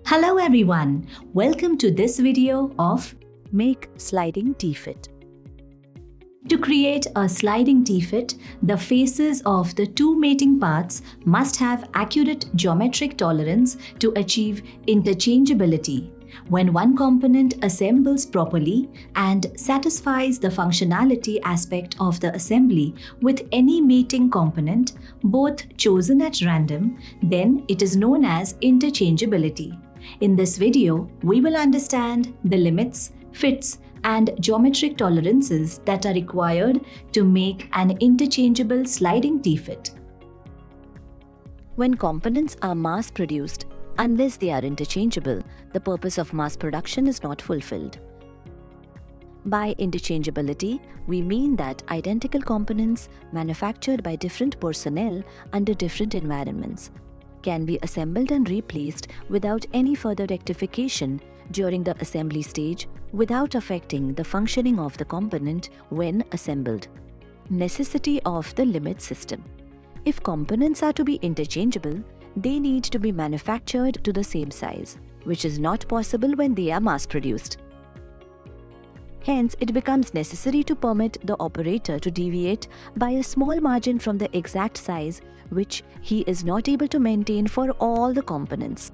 Hello everyone, welcome to this video of Make Sliding T-Fit. To create a sliding T-Fit, the faces of the two mating parts must have accurate geometric tolerance to achieve interchangeability. When one component assembles properly and satisfies the functionality aspect of the assembly with any mating component, both chosen at random, then it is known as interchangeability. In this video, we will understand the limits, fits, and geometric tolerances that are required to make an interchangeable sliding T-fit. When components are mass-produced, unless they are interchangeable, the purpose of mass production is not fulfilled. By interchangeability, we mean that identical components manufactured by different personnel under different environments can be assembled and replaced without any further rectification during the assembly stage without affecting the functioning of the component when assembled. Necessity of the limit system. If components are to be interchangeable, they need to be manufactured to the same size, which is not possible when they are mass-produced. Hence, it becomes necessary to permit the operator to deviate by a small margin from the exact size which he is not able to maintain for all the components.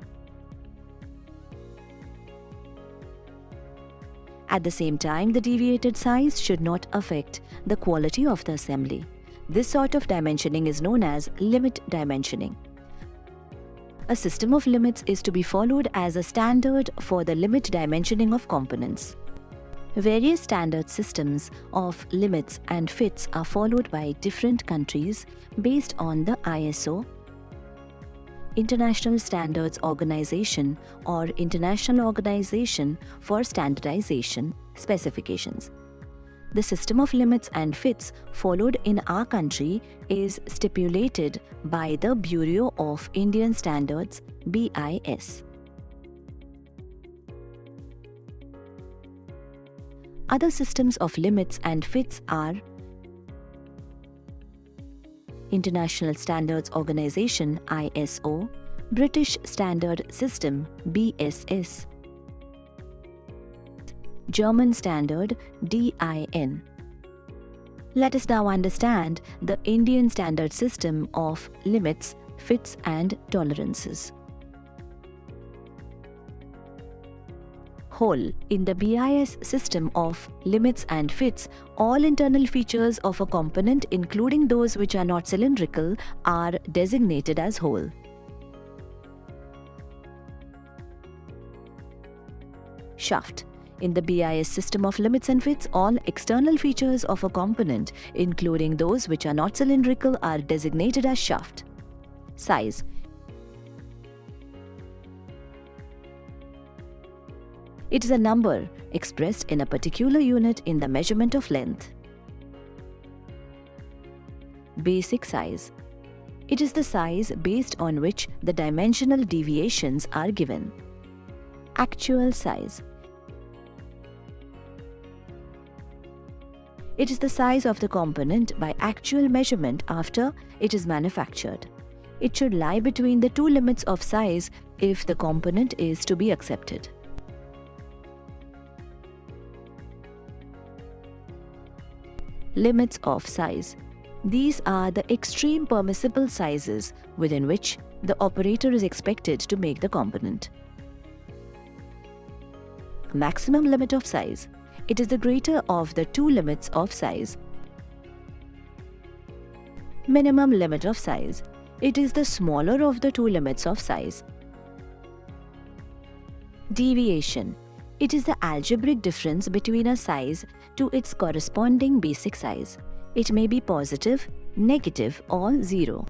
At the same time, the deviated size should not affect the quality of the assembly. This sort of dimensioning is known as limit dimensioning. A system of limits is to be followed as a standard for the limit dimensioning of components. Various standard systems of limits and fits are followed by different countries based on the ISO, International Standards Organization, or International Organization for Standardization specifications. The system of limits and fits followed in our country is stipulated by the Bureau of Indian Standards (BIS). Other systems of limits and fits are International Standards Organization (ISO), British Standard System (BSS), German Standard (DIN). Let us now understand the Indian Standard System of limits, fits, and tolerances. Whole. In the BIS system of limits and fits, all internal features of a component, including those which are not cylindrical, are designated as whole. Shaft. In the BIS system of limits and fits, all external features of a component, including those which are not cylindrical, are designated as shaft. Size. It is a number expressed in a particular unit in the measurement of length. Basic size. It is the size based on which the dimensional deviations are given. Actual size. It is the size of the component by actual measurement after it is manufactured. It should lie between the two limits of size if the component is to be accepted. Limits of size. These are the extreme permissible sizes within which the operator is expected to make the component. Maximum limit of size. It is the greater of the two limits of size. Minimum limit of size. It is the smaller of the two limits of size. Deviation. It is the algebraic difference between a size to its corresponding basic size. It may be positive, negative, or zero.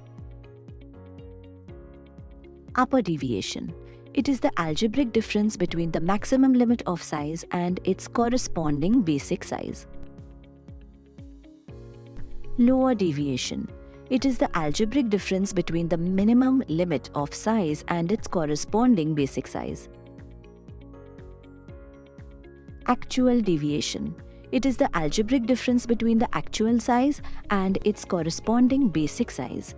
Upper deviation. It is the algebraic difference between the maximum limit of size and its corresponding basic size. Lower deviation. It is the algebraic difference between the minimum limit of size and its corresponding basic size. Actual deviation. It is the algebraic difference between the actual size and its corresponding basic size.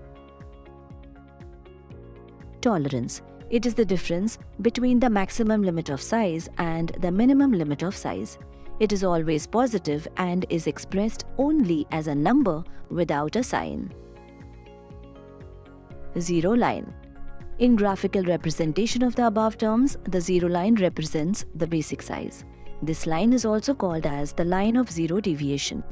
Tolerance. It is the difference between the maximum limit of size and the minimum limit of size. It is always positive and is expressed only as a number without a sign. Zero line. In graphical representation of the above terms, the zero line represents the basic size. This line is also called as the line of zero deviation.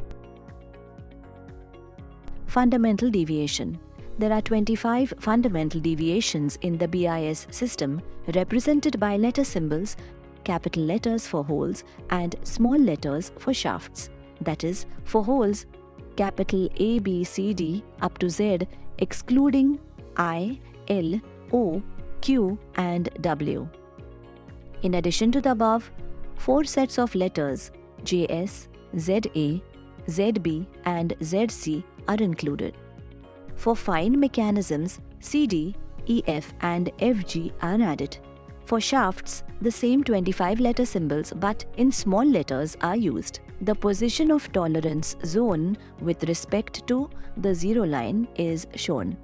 Fundamental deviation. There are 25 fundamental deviations in the BIS system represented by letter symbols, capital letters for holes and small letters for shafts. That is, for holes, capital A, B, C, D up to Z, excluding I, L, O, Q and W. In addition to the above, 4 sets of letters JS, ZA, ZB and ZC are included. For fine mechanisms, CD, EF and FG are added. For shafts, the same 25 letter symbols but in small letters are used. The position of tolerance zone with respect to the zero line is shown.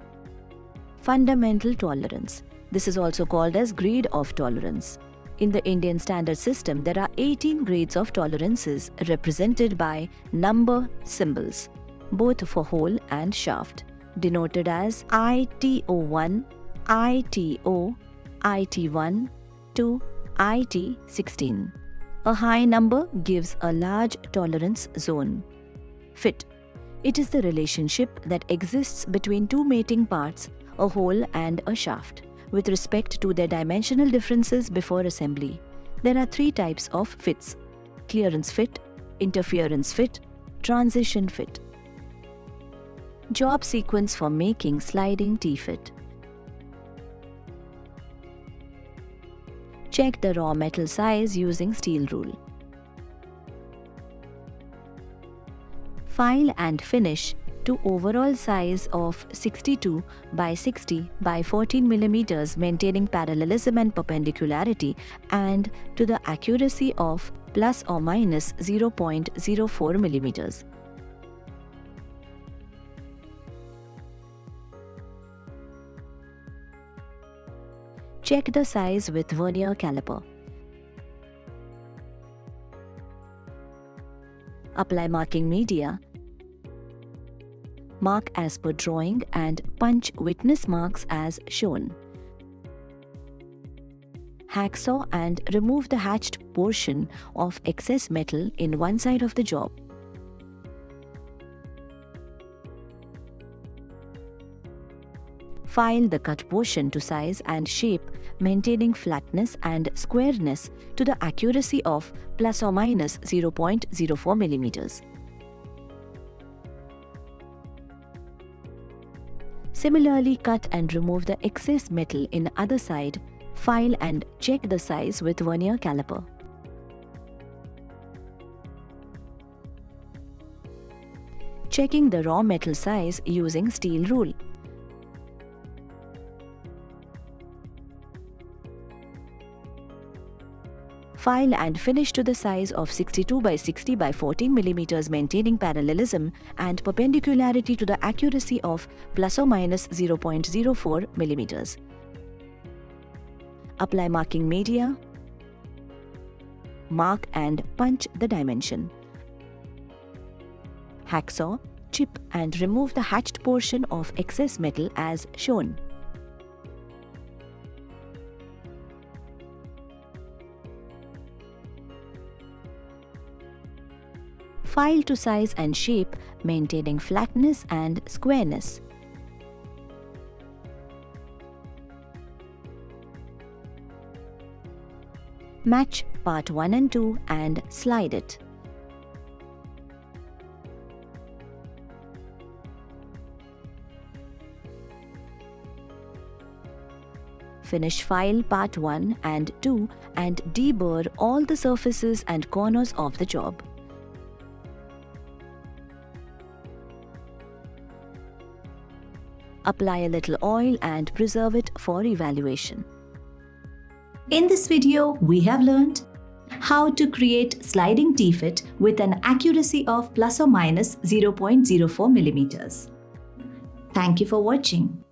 Fundamental tolerance. This is also called as grade of tolerance. In the Indian standard system, there are 18 grades of tolerances represented by number symbols, both for hole and shaft, denoted as ITO1, ITO, IT1 to IT16. A high number gives a large tolerance zone. Fit. It is the relationship that exists between two mating parts, a hole and a shaft, with respect to their dimensional differences before assembly. There are 3 types of fits: clearance fit, interference fit, transition fit. Job sequence for making sliding T-fit. Check the raw metal size using steel rule. File and finish to overall size of 62 by 60 by 14 mm, maintaining parallelism and perpendicularity, and to the accuracy of plus or minus 0.04 mm. Check the size with vernier caliper. Apply marking media. Mark as per drawing and punch witness marks as shown. Hacksaw and remove the hatched portion of excess metal in one side of the job. File the cut portion to size and shape, maintaining flatness and squareness to the accuracy of plus or minus 0.04 mm. Similarly, cut and remove the excess metal in the other side. File and check the size with vernier caliper. Checking the raw metal size using steel rule. File and finish to the size of 62 by 60 by 14 mm, maintaining parallelism and perpendicularity to the accuracy of plus or minus 0.04 mm. Apply marking media. Mark and punch the dimension. Hacksaw, chip and remove the hatched portion of excess metal as shown. File to size and shape, maintaining flatness and squareness. Match part 1 and 2 and slide it. Finish file part 1 and 2 and deburr all the surfaces and corners of the job. Apply a little oil and preserve it for evaluation. In this video, we have learned how to create sliding T-fit with an accuracy of plus or minus 0.04 mm. Thank you for watching.